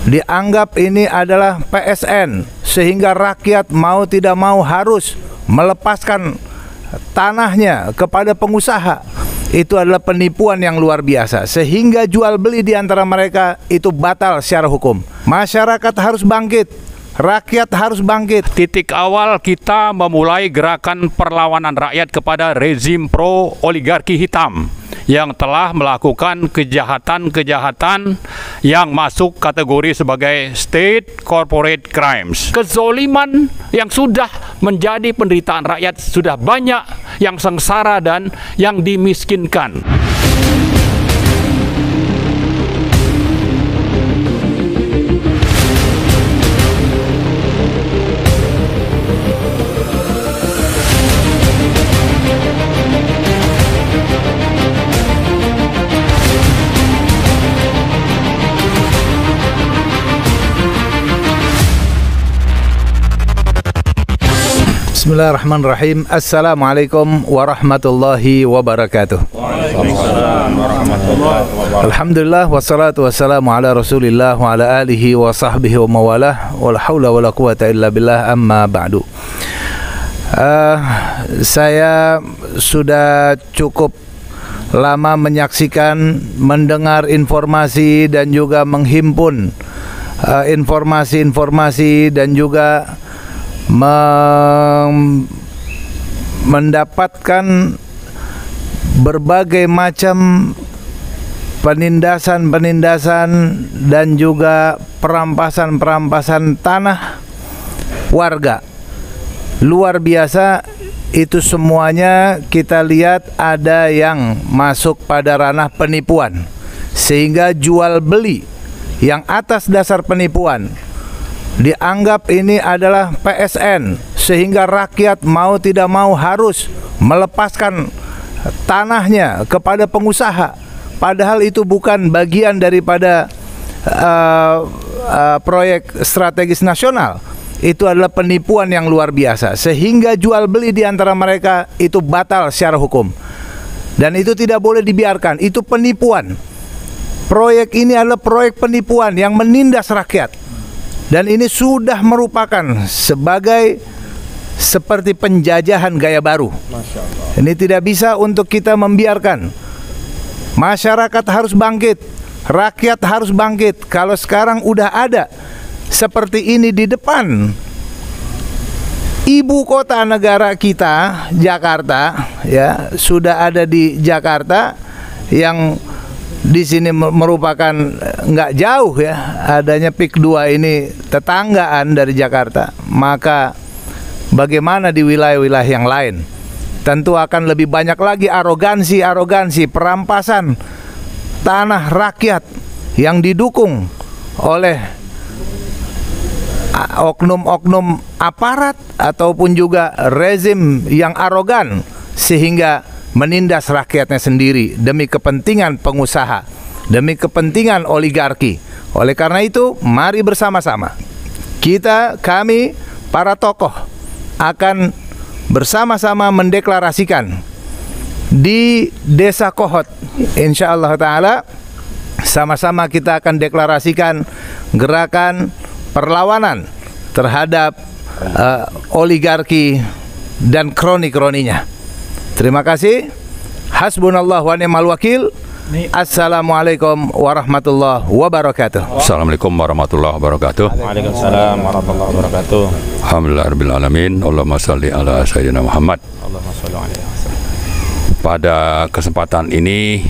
dianggap ini adalah PSN, sehingga rakyat mau tidak mau harus melepaskan tanahnya kepada pengusaha. Itu adalah penipuan yang luar biasa, sehingga jual beli di antara mereka itu batal secara hukum. Masyarakat harus bangkit, rakyat harus bangkit. Titik awal kita memulai gerakan perlawanan rakyat kepada rezim pro-oligarki hitam yang telah melakukan kejahatan-kejahatan yang masuk kategori sebagai state corporate crimes. Kezoliman yang sudah menjadi penderitaan rakyat, sudah banyak yang sengsara dan yang dimiskinkan. Bismillahirrahmanirrahim. Assalamualaikum warahmatullahi wabarakatuh. Waalaikumsalam warahmatullahi wabarakatuh. Alhamdulillah wassalatu wassalamu ala Rasulillah wa ala alihi wa sahbihi wa mawalah. Wala haula wala quwata illa billah, amma ba'du. Saya sudah cukup lama menyaksikan, mendengar informasi dan juga menghimpun informasi-informasi dan juga mendapatkan berbagai macam penindasan dan juga perampasan tanah warga. Luar biasa, itu semuanya kita lihat ada yang masuk pada ranah penipuan, sehingga jual beli yang atas dasar penipuan dianggap ini adalah PSN, sehingga rakyat mau tidak mau harus melepaskan tanahnya kepada pengusaha, padahal itu bukan bagian daripada proyek strategis nasional. Itu adalah penipuan yang luar biasa, sehingga jual beli di antara mereka itu batal secara hukum, dan itu tidak boleh dibiarkan. Itu penipuan. Proyek ini adalah proyek penipuan yang menindas rakyat. Dan ini sudah merupakan seperti penjajahan gaya baru. Ini tidak bisa untuk kita membiarkan. Masyarakat harus bangkit, rakyat harus bangkit. Kalau sekarang udah ada seperti ini di depan ibu kota negara kita, Jakarta, ya, sudah ada di Jakarta, yang di sini merupakan nggak jauh ya, adanya PIK 2 ini tetanggaan dari Jakarta. Maka bagaimana di wilayah-wilayah yang lain? Tentu akan lebih banyak lagi arogansi perampasan tanah rakyat yang didukung oleh oknum-oknum aparat ataupun juga rezim yang arogan, sehingga menindas rakyatnya sendiri demi kepentingan pengusaha, demi kepentingan oligarki. Oleh karena itu, mari bersama-sama kami para tokoh akan bersama-sama mendeklarasikan di Desa Kohot. Insyaallah ta'ala sama-sama kita akan deklarasikan gerakan perlawanan terhadap oligarki dan kroni-kroninya. Terima kasih. Hasbunallah wa ni'mal wakil. Assalamualaikum warahmatullahi wabarakatuh. Assalamualaikum warahmatullahi wabarakatuh. Waalaikumsalam warahmatullahi wabarakatuh. Alhamdulillahirabbil alamin. Allahumma shalli ala sayyidina Muhammad. Allahumma shalli alaihi wasallam. Pada kesempatan ini,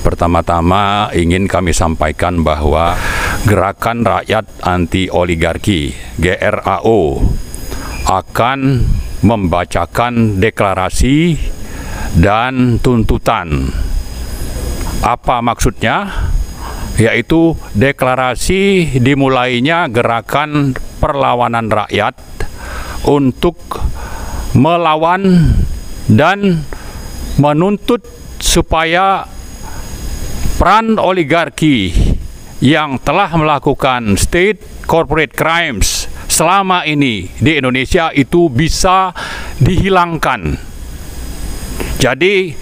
pertama-tama ingin kami sampaikan bahwa Gerakan Rakyat Anti Oligarki GRAO akan membacakan deklarasi dan tuntutan. Apa maksudnya? Yaitu deklarasi dimulainya gerakan perlawanan rakyat untuk melawan dan menuntut supaya peran oligarki yang telah melakukan state corporate crimes selama ini di Indonesia itu bisa dihilangkan. Jadi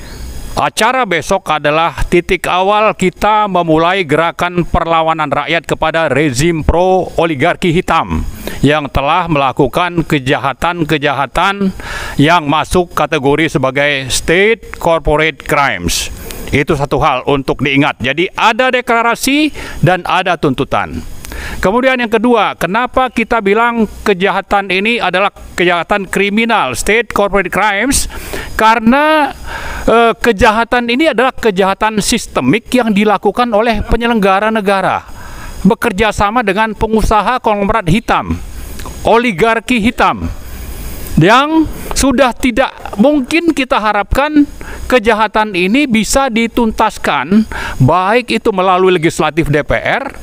Acara besok adalah titik awal kita memulai gerakan perlawanan rakyat kepada rezim pro-oligarki hitam yang telah melakukan kejahatan-kejahatan yang masuk kategori sebagai state corporate crimes. Itu satu hal untuk diingat. Jadi ada deklarasi dan ada tuntutan. Kemudian yang kedua, kenapa kita bilang kejahatan ini adalah kejahatan kriminal, state corporate crimes? Karena kejahatan ini adalah kejahatan sistemik yang dilakukan oleh penyelenggara negara, bekerja sama dengan pengusaha konglomerat hitam, oligarki hitam, yang sudah tidak mungkin kita harapkan kejahatan ini bisa dituntaskan, baik itu melalui legislatif DPR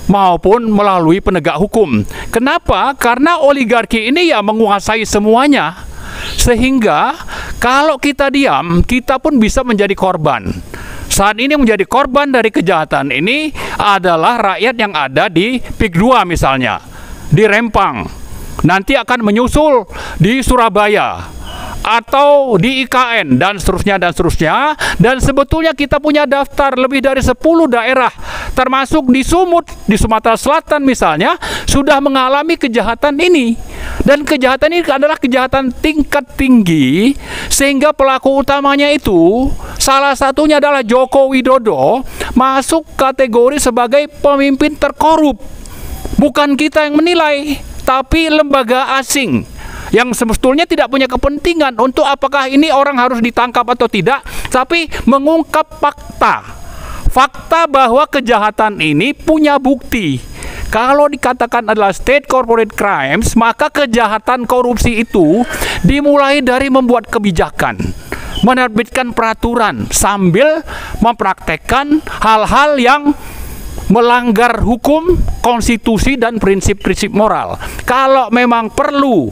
maupun melalui penegak hukum. Kenapa? Karena oligarki ini ya menguasai semuanya, sehingga kalau kita diam, kita pun bisa menjadi korban. Saat ini menjadi korban dari kejahatan ini adalah rakyat yang ada di PIK 2 misalnya, di Rempang, nanti akan menyusul di Surabaya, atau di IKN, dan seterusnya dan seterusnya. Dan sebetulnya kita punya daftar lebih dari 10 daerah, termasuk di Sumut, di Sumatera Selatan misalnya, sudah mengalami kejahatan ini. Dan kejahatan ini adalah kejahatan tingkat tinggi, sehingga pelaku utamanya itu salah satunya adalah Joko Widodo, masuk kategori sebagai pemimpin terkorup. Bukan kita yang menilai, tapi lembaga asing yang sebetulnya tidak punya kepentingan untuk apakah ini orang harus ditangkap atau tidak, tapi mengungkap fakta bahwa kejahatan ini punya bukti. Kalau dikatakan adalah state corporate crimes, maka kejahatan korupsi itu dimulai dari membuat kebijakan, menerbitkan peraturan, sambil mempraktekkan hal-hal yang melanggar hukum, konstitusi, dan prinsip-prinsip moral. Kalau memang perlu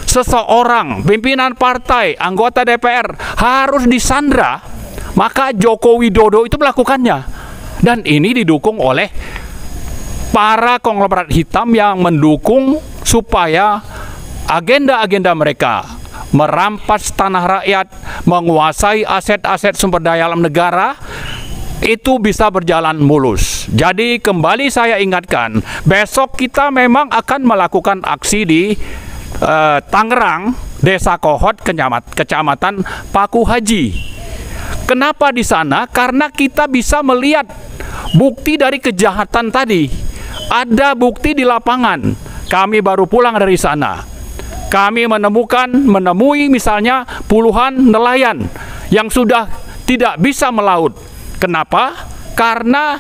seseorang, pimpinan partai, anggota DPR harus disandra, maka Joko Widodo itu melakukannya. Dan ini didukung oleh para konglomerat hitam yang mendukung supaya agenda-agenda mereka merampas tanah rakyat, menguasai aset-aset sumber daya alam negara, itu bisa berjalan mulus. Jadi kembali saya ingatkan, besok kita memang akan melakukan aksi di Tangerang, Desa Kohot, Kecamatan Paku Haji. Kenapa di sana? Karena kita bisa melihat bukti dari kejahatan tadi. Ada bukti di lapangan. Kami baru pulang dari sana. Kami menemui misalnya puluhan nelayan yang sudah tidak bisa melaut. Kenapa? Karena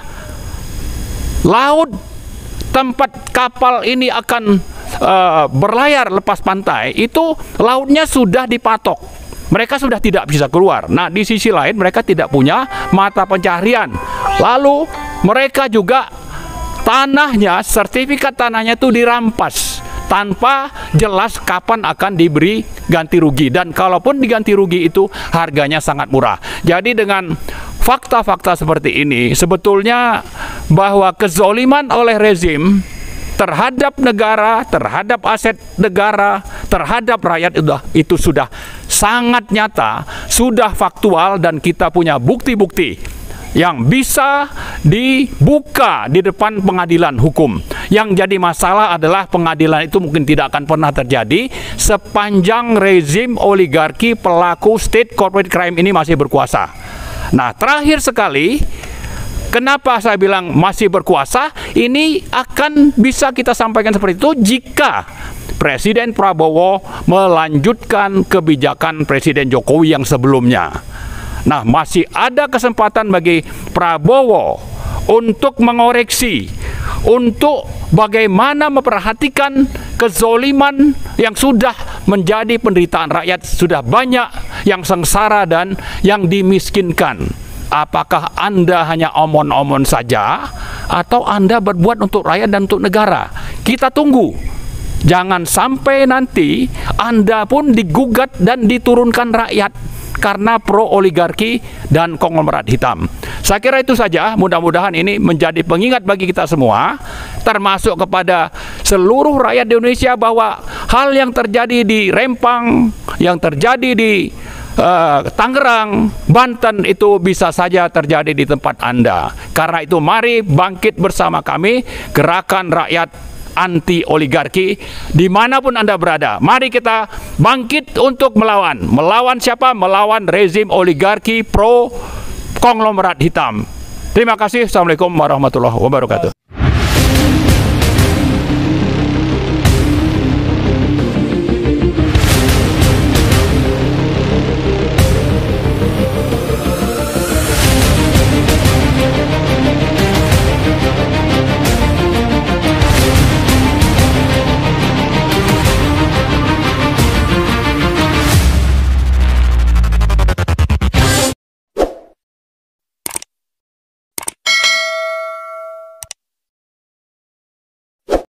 laut tempat kapal ini akan berlayar lepas pantai, itu lautnya sudah dipatok. Mereka sudah tidak bisa keluar. Nah, di sisi lain mereka tidak punya mata pencaharian. Lalu mereka juga tanahnya, sertifikat tanahnya itu dirampas tanpa jelas kapan akan diberi ganti rugi. Dan kalaupun diganti rugi itu harganya sangat murah. Jadi dengan fakta-fakta seperti ini, sebetulnya bahwa kezoliman oleh rezim terhadap negara, terhadap aset negara, terhadap rakyat itu sudah sangat nyata, sudah faktual, dan kita punya bukti-bukti yang bisa dibuka di depan pengadilan hukum. Yang jadi masalah adalah pengadilan itu mungkin tidak akan pernah terjadi sepanjang rezim oligarki pelaku state corporate crime ini masih berkuasa. Nah, terakhir sekali, kenapa saya bilang masih berkuasa? Ini akan bisa kita sampaikan seperti itu jika Presiden Prabowo melanjutkan kebijakan Presiden Jokowi yang sebelumnya. Nah, masih ada kesempatan bagi Prabowo untuk mengoreksi, untuk bagaimana memperhatikan kezoliman yang sudah menjadi penderitaan rakyat. Sudah banyak yang sengsara dan yang dimiskinkan. Apakah Anda hanya omon-omon saja, atau Anda berbuat untuk rakyat dan untuk negara? Kita tunggu. Jangan sampai nanti Anda pun digugat dan diturunkan rakyat karena pro-oligarki dan konglomerat hitam. Saya kira itu saja. Mudah-mudahan ini menjadi pengingat bagi kita semua, termasuk kepada seluruh rakyat di Indonesia, bahwa hal yang terjadi di Rempang, yang terjadi di Tangerang, Banten itu bisa saja terjadi di tempat Anda. Karena itu mari bangkit bersama kami, gerakan rakyat anti oligarki dimanapun Anda berada. Mari kita bangkit untuk melawan. Melawan siapa? Melawan rezim oligarki pro konglomerat hitam. Terima kasih. Assalamualaikum warahmatullahi wabarakatuh.